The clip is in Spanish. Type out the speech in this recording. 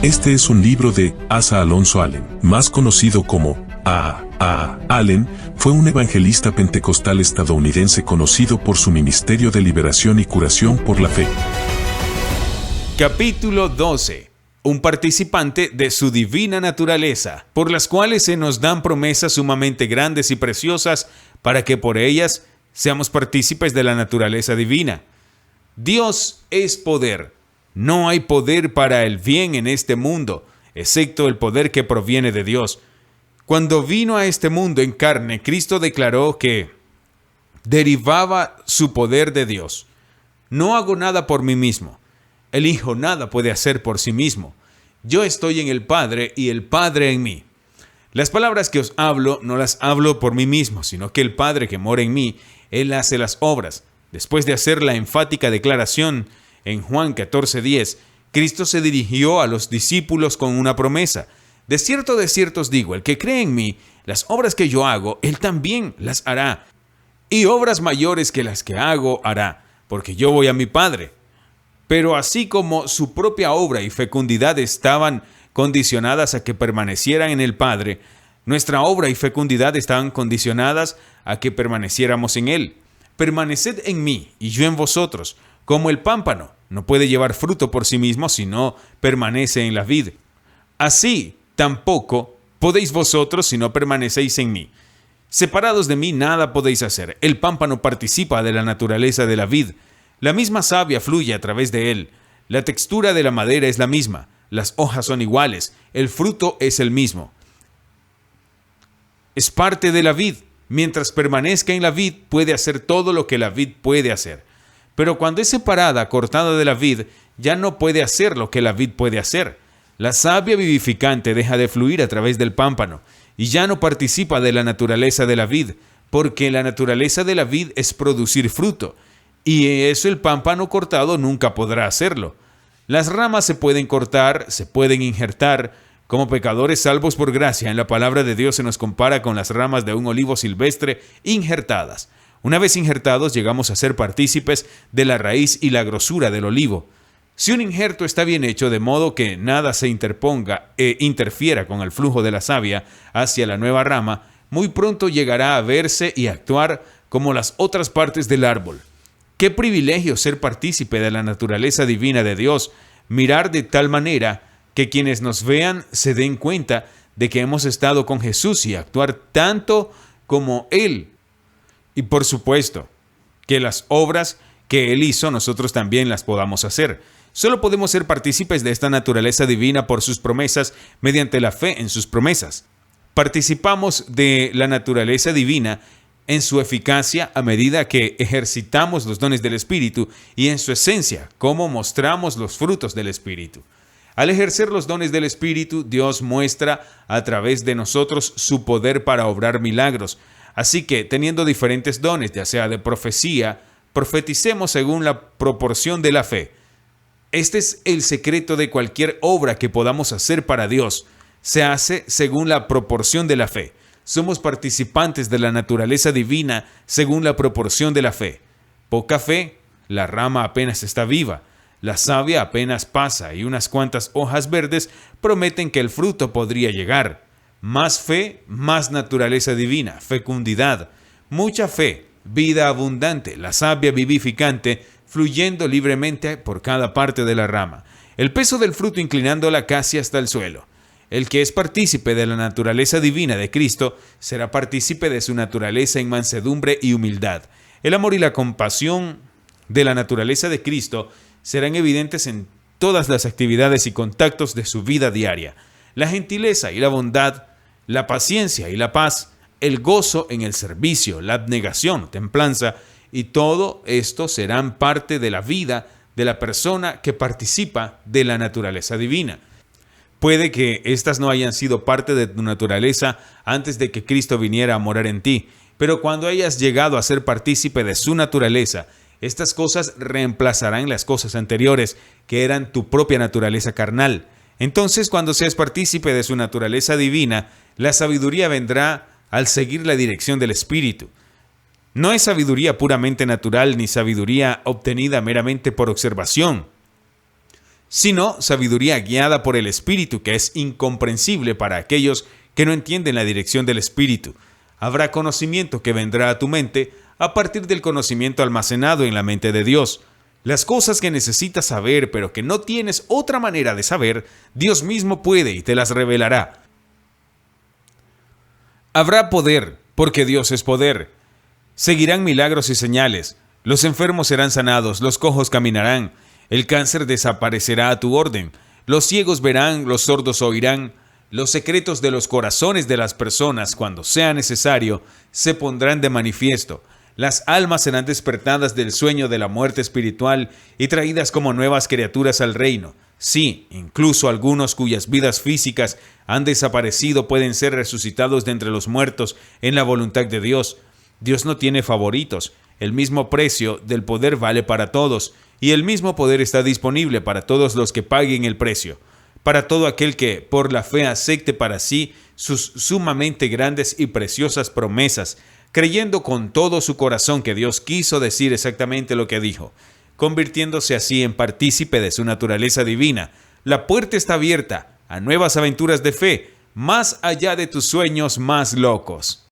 Este es un libro de Asa Alonso Allen, más conocido como A. Allen. Fue un evangelista pentecostal estadounidense conocido por su ministerio de liberación y curación por la fe. Capítulo 12. Un participante de su divina naturaleza, por las cuales se nos dan promesas sumamente grandes y preciosas para que por ellas seamos partícipes de la naturaleza divina. Dios es poder. No hay poder para el bien en este mundo, excepto el poder que proviene de Dios. Cuando vino a este mundo en carne, Cristo declaró que derivaba su poder de Dios. No hago nada por mí mismo. El Hijo nada puede hacer por sí mismo. Yo estoy en el Padre y el Padre en mí. Las palabras que os hablo no las hablo por mí mismo, sino que el Padre que mora en mí, Él hace las obras. Después de hacer la enfática declaración en Juan 14:10, Cristo se dirigió a los discípulos con una promesa. De cierto os digo, el que cree en mí, las obras que yo hago, él también las hará. Y obras mayores que las que hago hará, porque yo voy a mi Padre. Pero así como su propia obra y fecundidad estaban condicionadas a que permanecieran en el Padre, nuestra obra y fecundidad estaban condicionadas a que permaneciéramos en Él. Permaneced en mí y yo en vosotros, como el pámpano no puede llevar fruto por sí mismo si no permanece en la vid. Así tampoco podéis vosotros si no permanecéis en mí. Separados de mí nada podéis hacer. El pámpano participa de la naturaleza de la vid. La misma savia fluye a través de él. La textura de la madera es la misma. Las hojas son iguales. El fruto es el mismo. Es parte de la vid. Mientras permanezca en la vid, puede hacer todo lo que la vid puede hacer. Pero cuando es separada, cortada de la vid, ya no puede hacer lo que la vid puede hacer. La savia vivificante deja de fluir a través del pámpano y ya no participa de la naturaleza de la vid, porque la naturaleza de la vid es producir fruto, y eso el pámpano cortado nunca podrá hacerlo. Las ramas se pueden cortar, se pueden injertar. Como pecadores salvos por gracia, en la palabra de Dios se nos compara con las ramas de un olivo silvestre injertadas. Una vez injertados, llegamos a ser partícipes de la raíz y la grosura del olivo. Si un injerto está bien hecho de modo que nada se interponga e interfiera con el flujo de la savia hacia la nueva rama, muy pronto llegará a verse y actuar como las otras partes del árbol. Qué privilegio ser partícipe de la naturaleza divina de Dios, mirar de tal manera que quienes nos vean se den cuenta de que hemos estado con Jesús y actuar tanto como Él. Y por supuesto, que las obras que Él hizo nosotros también las podamos hacer. Solo podemos ser partícipes de esta naturaleza divina por sus promesas mediante la fe en sus promesas. Participamos de la naturaleza divina en su eficacia a medida que ejercitamos los dones del Espíritu y en su esencia, cómo mostramos los frutos del Espíritu. Al ejercer los dones del Espíritu, Dios muestra a través de nosotros su poder para obrar milagros. Así que, teniendo diferentes dones, ya sea de profecía, profeticemos según la proporción de la fe. Este es el secreto de cualquier obra que podamos hacer para Dios. Se hace según la proporción de la fe. Somos participantes de la naturaleza divina según la proporción de la fe. Poca fe, la rama apenas está viva. La savia apenas pasa y unas cuantas hojas verdes prometen que el fruto podría llegar. Más fe, más naturaleza divina, fecundidad. Mucha fe, vida abundante, la savia vivificante fluyendo libremente por cada parte de la rama. El peso del fruto inclinándola casi hasta el suelo. El que es partícipe de la naturaleza divina de Cristo será partícipe de su naturaleza en mansedumbre y humildad. El amor y la compasión de la naturaleza de Cristo serán evidentes en todas las actividades y contactos de su vida diaria. La gentileza y la bondad, la paciencia y la paz, el gozo en el servicio, la abnegación, templanza, y todo esto serán parte de la vida de la persona que participa de la naturaleza divina. Puede que estas no hayan sido parte de tu naturaleza antes de que Cristo viniera a morar en ti, pero cuando hayas llegado a ser partícipe de su naturaleza, estas cosas reemplazarán las cosas anteriores, que eran tu propia naturaleza carnal. Entonces, cuando seas partícipe de su naturaleza divina, la sabiduría vendrá al seguir la dirección del Espíritu. No es sabiduría puramente natural ni sabiduría obtenida meramente por observación. sino sabiduría guiada por el Espíritu, que es incomprensible para aquellos que no entienden la dirección del Espíritu. Habrá conocimiento que vendrá a tu mente a partir del conocimiento almacenado en la mente de Dios. Las cosas que necesitas saber, pero que no tienes otra manera de saber, Dios mismo puede y te las revelará. Habrá poder, porque Dios es poder. Seguirán milagros y señales. Los enfermos serán sanados, los cojos caminarán, el cáncer desaparecerá a tu orden, los ciegos verán, los sordos oirán, los secretos de los corazones de las personas, cuando sea necesario, se pondrán de manifiesto. Las almas serán despertadas del sueño de la muerte espiritual y traídas como nuevas criaturas al reino. Sí, incluso algunos cuyas vidas físicas han desaparecido pueden ser resucitados de entre los muertos en la voluntad de Dios. Dios no tiene favoritos. El mismo precio del poder vale para todos, y el mismo poder está disponible para todos los que paguen el precio. Para todo aquel que, por la fe, acepte para sí sus sumamente grandes y preciosas promesas, creyendo con todo su corazón que Dios quiso decir exactamente lo que dijo, convirtiéndose así en partícipe de su naturaleza divina. La puerta está abierta a nuevas aventuras de fe, más allá de tus sueños más locos.